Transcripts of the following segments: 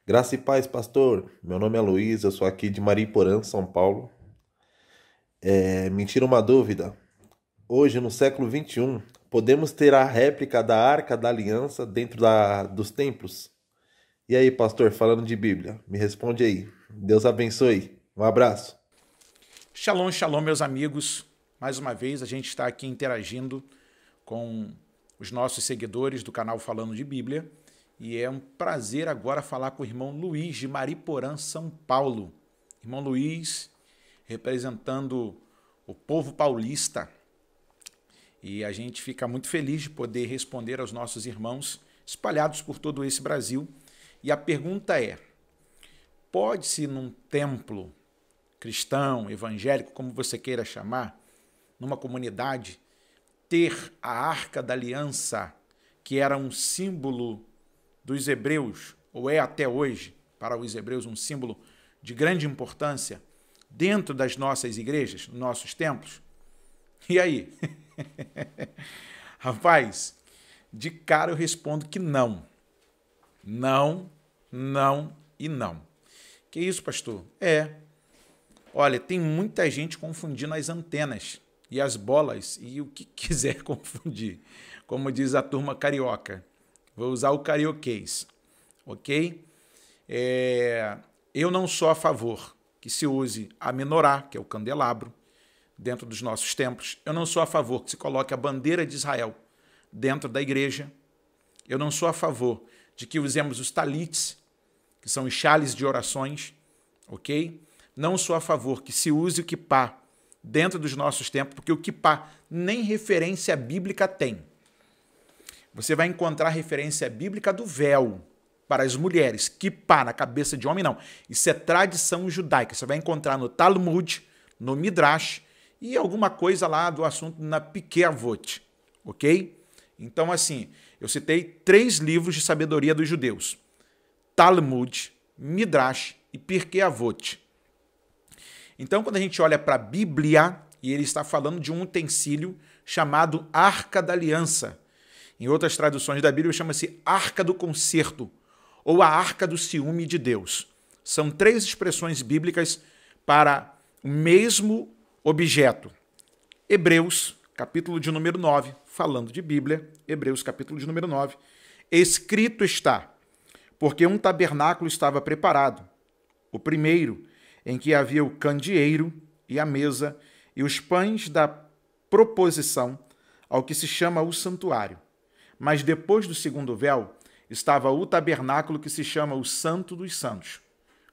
Graça e paz, pastor. Meu nome é Luiz, eu sou aqui de Mariporã, São Paulo. Me tira uma dúvida. Hoje, no século XXI, podemos ter a réplica da Arca da Aliança dentro dos templos? E aí, pastor, falando de Bíblia, me responde aí. Deus abençoe. Um abraço. Shalom, shalom, meus amigos. Mais uma vez, a gente está aqui interagindo com os nossos seguidores do canal Falando de Bíblia. E é um prazer agora falar com o irmão Luiz de Mariporã, São Paulo. Irmão Luiz, representando o povo paulista. E a gente fica muito feliz de poder responder aos nossos irmãos espalhados por todo esse Brasil. E a pergunta é: pode-se num templo cristão, evangélico, como você queira chamar, numa comunidade, ter a Arca da Aliança, que era um símbolo dos hebreus, ou é até hoje, para os hebreus, um símbolo de grande importância, dentro das nossas igrejas, nossos templos? E aí? Rapaz, de cara eu respondo que não. Não, não e não. Que isso, pastor? Olha, tem muita gente confundindo as antenas e as bolas e o que quiser confundir. Como diz a turma carioca. Vou usar o carioquês, ok? Eu não sou a favor que se use a menorá, que é o candelabro, dentro dos nossos templos. Eu não sou a favor que se coloque a bandeira de Israel dentro da igreja. Eu não sou a favor de que usemos os talits, que são os chales de orações, ok? Não sou a favor que se use o quipá dentro dos nossos templos, porque o quipá nem referência bíblica tem. Você vai encontrar referência bíblica do véu para as mulheres. Quipá na cabeça de homem, não. Isso é tradição judaica. Você vai encontrar no Talmud, no Midrash e alguma coisa lá do assunto na Pirkei Avot, ok? Então, assim, eu citei 3 livros de sabedoria dos judeus: Talmud, Midrash e Pirkei Avot. Então, quando a gente olha para a Bíblia, e ele está falando de um utensílio chamado Arca da Aliança. Em outras traduções da Bíblia, chama-se Arca do Concerto, ou a Arca do Ciúme de Deus. São 3 expressões bíblicas para o mesmo objeto. Hebreus, capítulo de número 9, falando de Bíblia, Hebreus, capítulo de número 9, escrito está: porque um tabernáculo estava preparado, o primeiro, em que havia o candeeiro e a mesa e os pães da proposição, ao que se chama o santuário. Mas depois do segundo véu estava o tabernáculo que se chama o Santo dos Santos.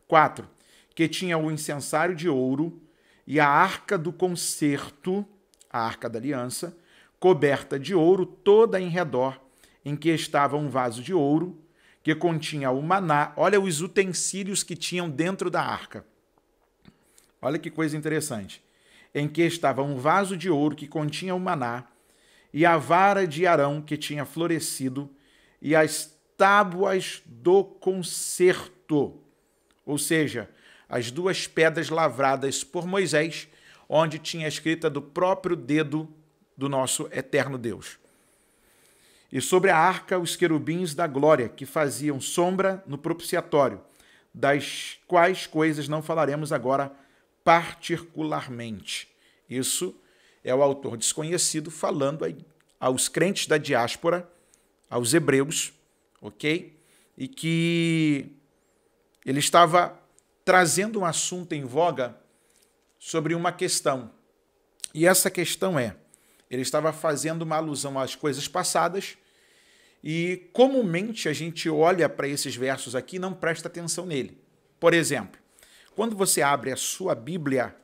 4. Que tinha o incensário de ouro e a arca do concerto, a arca da aliança, coberta de ouro toda em redor, em que estava um vaso de ouro que continha o maná. Olha os utensílios que tinham dentro da arca. Olha que coisa interessante. Em que estava um vaso de ouro que continha o maná, e a vara de Arão que tinha florescido, e as tábuas do concerto, ou seja, as 2 pedras lavradas por Moisés, onde tinha escrita do próprio dedo do nosso eterno Deus. E sobre a arca os querubins da glória, que faziam sombra no propiciatório, das quais coisas não falaremos agora particularmente. Isso é o autor desconhecido falando aos crentes da diáspora, aos hebreus, ok? E que ele estava trazendo um assunto em voga sobre uma questão. E essa questão ele estava fazendo uma alusão às coisas passadas e comumente a gente olha para esses versos aqui e não presta atenção nele. Por exemplo, quando você abre a sua Bíblia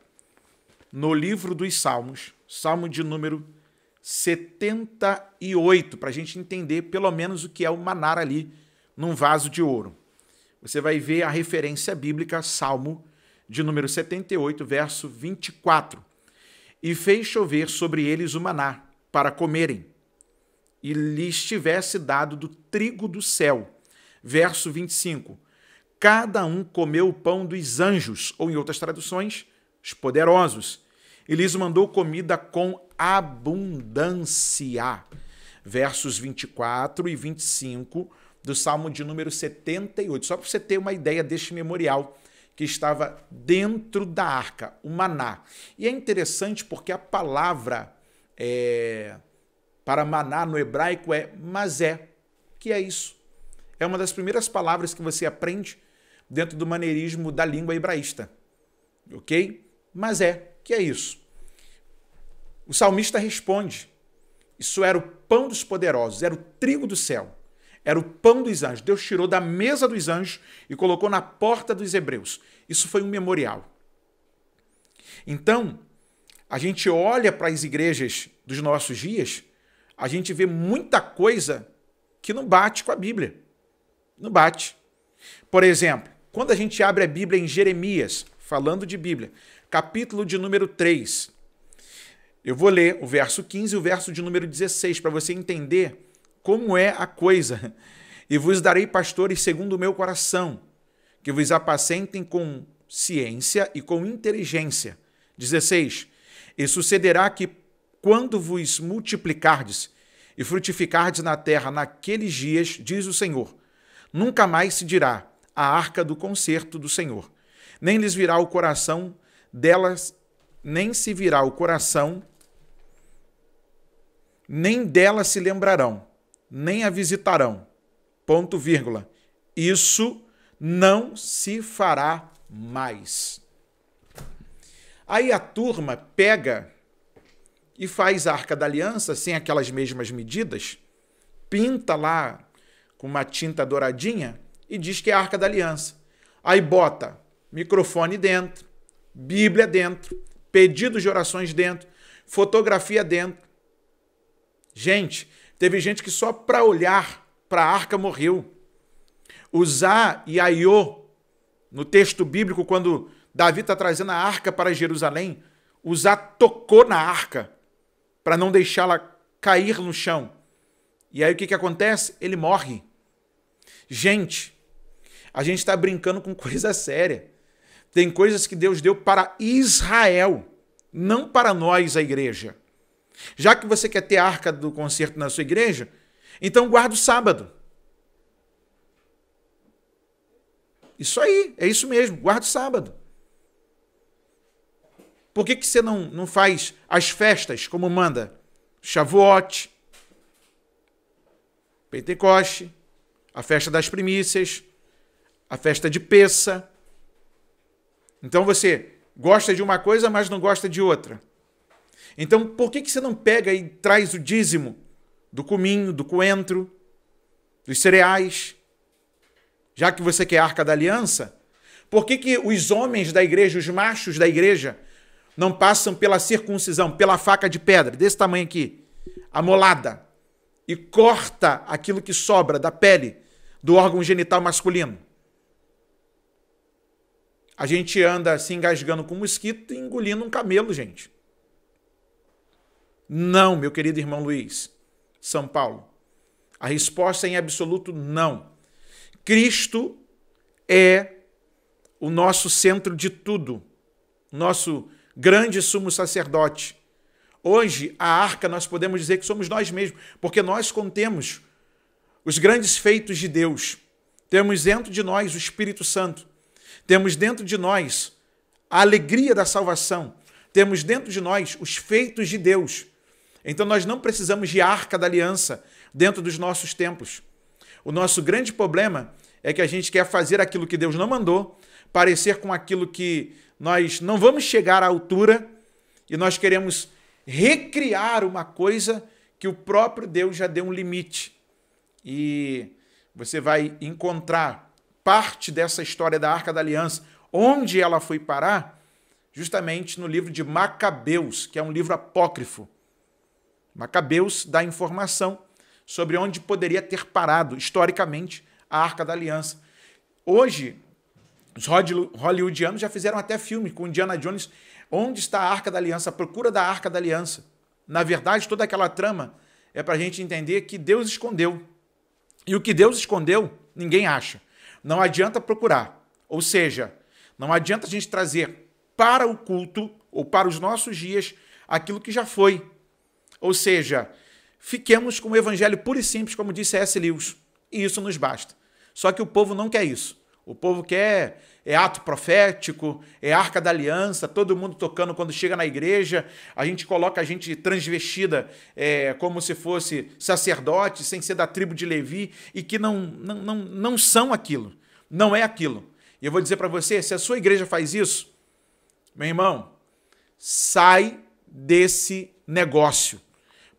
no livro dos Salmos, Salmo de número 78, para a gente entender pelo menos o que é o maná ali num vaso de ouro. Você vai ver a referência bíblica, Salmo de número 78, verso 24. E fez chover sobre eles o maná para comerem, e lhes tivesse dado do trigo do céu. Verso 25. Cada um comeu o pão dos anjos, ou em outras traduções, os poderosos, e lhes mandou comida com abundância. Versos 24 e 25 do Salmo de número 78. Só para você ter uma ideia deste memorial que estava dentro da arca, o maná. E é interessante porque a palavra para maná no hebraico é mazé, que é isso. É uma das primeiras palavras que você aprende dentro do maneirismo da língua hebraísta. Ok? Mazé, que é isso. O salmista responde, isso era o pão dos poderosos, era o trigo do céu, era o pão dos anjos. Deus tirou da mesa dos anjos e colocou na porta dos hebreus. Isso foi um memorial. Então, a gente olha para as igrejas dos nossos dias, a gente vê muita coisa que não bate com a Bíblia. Não bate. Por exemplo, quando a gente abre a Bíblia em Jeremias, falando de Bíblia, capítulo de número 3, eu vou ler o verso 15 e o verso de número 16, para você entender como é a coisa. E vos darei pastores segundo o meu coração, que vos apacentem com ciência e com inteligência. 16. E sucederá que, quando vos multiplicardes e frutificardes na terra naqueles dias, diz o Senhor, nunca mais se dirá a arca do concerto do Senhor, nem lhes virá o coração delas, nem se virá o coração, nem dela se lembrarão, nem a visitarão. Ponto, vírgula. Isso não se fará mais. Aí a turma pega e faz a Arca da Aliança sem aquelas mesmas medidas, pinta lá com uma tinta douradinha e diz que é a Arca da Aliança. Aí bota microfone dentro, Bíblia dentro, pedidos de orações dentro, fotografia dentro. Gente, teve gente que só para olhar para a arca morreu. Uzá e Aiô, no texto bíblico, quando Davi está trazendo a arca para Jerusalém, Uzá tocou na arca para não deixá-la cair no chão. E aí o que acontece? Ele morre. Gente, a gente está brincando com coisa séria. Tem coisas que Deus deu para Israel, não para nós, a igreja. Já que você quer ter a arca do concerto na sua igreja, então guarda o sábado. Isso aí, é isso mesmo, guarda o sábado. Por que você não faz as festas como manda? Shavuot, Pentecoste, a festa das primícias, a festa de Pessa. Então você gosta de uma coisa, mas não gosta de outra. Então, por que você não pega e traz o dízimo do cominho, do coentro, dos cereais? Já que você quer a Arca da Aliança, por que os homens da igreja, os machos da igreja, não passam pela circuncisão, pela faca de pedra, desse tamanho aqui, amolada, e corta aquilo que sobra da pele do órgão genital masculino? A gente anda se engasgando com mosquito e engolindo um camelo, gente. Não, meu querido irmão Luiz, São Paulo. A resposta é em absoluto não. Cristo é o nosso centro de tudo, nosso grande sumo sacerdote. Hoje, a arca, nós podemos dizer que somos nós mesmos, porque nós contemos os grandes feitos de Deus. Temos dentro de nós o Espírito Santo. Temos dentro de nós a alegria da salvação. Temos dentro de nós os feitos de Deus. Então nós não precisamos de arca da aliança dentro dos nossos templos. O nosso grande problema é que a gente quer fazer aquilo que Deus não mandou, parecer com aquilo que nós não vamos chegar à altura e nós queremos recriar uma coisa que o próprio Deus já deu um limite. E você vai encontrar parte dessa história da Arca da Aliança, onde ela foi parar, justamente no livro de Macabeus, que é um livro apócrifo. Macabeus dá informação sobre onde poderia ter parado, historicamente, a Arca da Aliança. Hoje, os hollywoodianos já fizeram até filme com Indiana Jones, onde está a Arca da Aliança, a procura da Arca da Aliança. Na verdade, toda aquela trama é para a gente entender que Deus escondeu. E o que Deus escondeu, ninguém acha. Não adianta procurar. Ou seja, não adianta a gente trazer para o culto ou para os nossos dias aquilo que já foi. Ou seja, fiquemos com o evangelho puro e simples, como disse C.S. Lewis. e isso nos basta. Só que o povo não quer isso. O povo quer ato profético, arca da aliança, todo mundo tocando quando chega na igreja, a gente coloca a gente transvestida como se fosse sacerdote, sem ser da tribo de Levi, e que não são aquilo, não é aquilo. E eu vou dizer para você, se a sua igreja faz isso, meu irmão, sai desse negócio,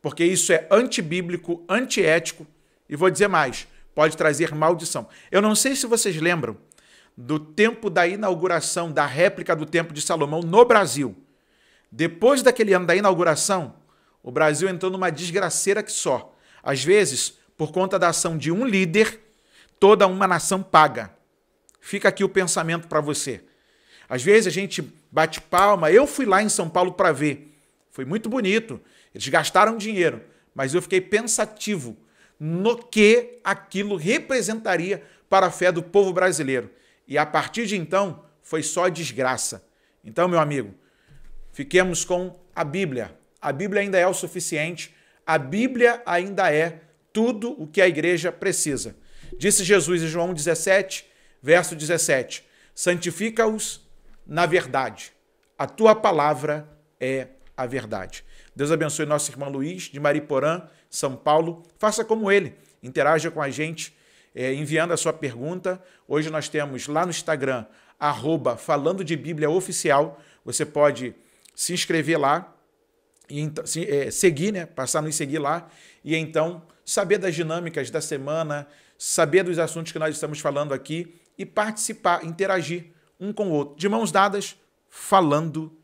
porque isso é antibíblico, antiético, e vou dizer mais, pode trazer maldição. Eu não sei se vocês lembram do tempo da inauguração da réplica do Templo de Salomão no Brasil. Depois daquele ano da inauguração, o Brasil entrou numa desgraceira que só. Às vezes, por conta da ação de um líder, toda uma nação paga. Fica aqui o pensamento para você. Às vezes a gente bate palma. Eu fui lá em São Paulo para ver. Foi muito bonito. Eles gastaram dinheiro, mas eu fiquei pensativo no que aquilo representaria para a fé do povo brasileiro. E a partir de então, foi só desgraça. Então, meu amigo, fiquemos com a Bíblia. A Bíblia ainda é o suficiente. A Bíblia ainda é tudo o que a igreja precisa. Disse Jesus em João 17, verso 17, santifica-os na verdade. A tua palavra é a verdade. Deus abençoe nosso irmão Luiz, de Mariporã, São Paulo. Faça como ele, interaja com a gente, enviando a sua pergunta. Hoje nós temos lá no Instagram, @falando de Bíblia oficial. Você pode se inscrever lá, e seguir, né? Passar a nos seguir lá, e então saber das dinâmicas da semana, saber dos assuntos que nós estamos falando aqui e participar, interagir um com o outro, de mãos dadas, falando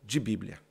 de Bíblia.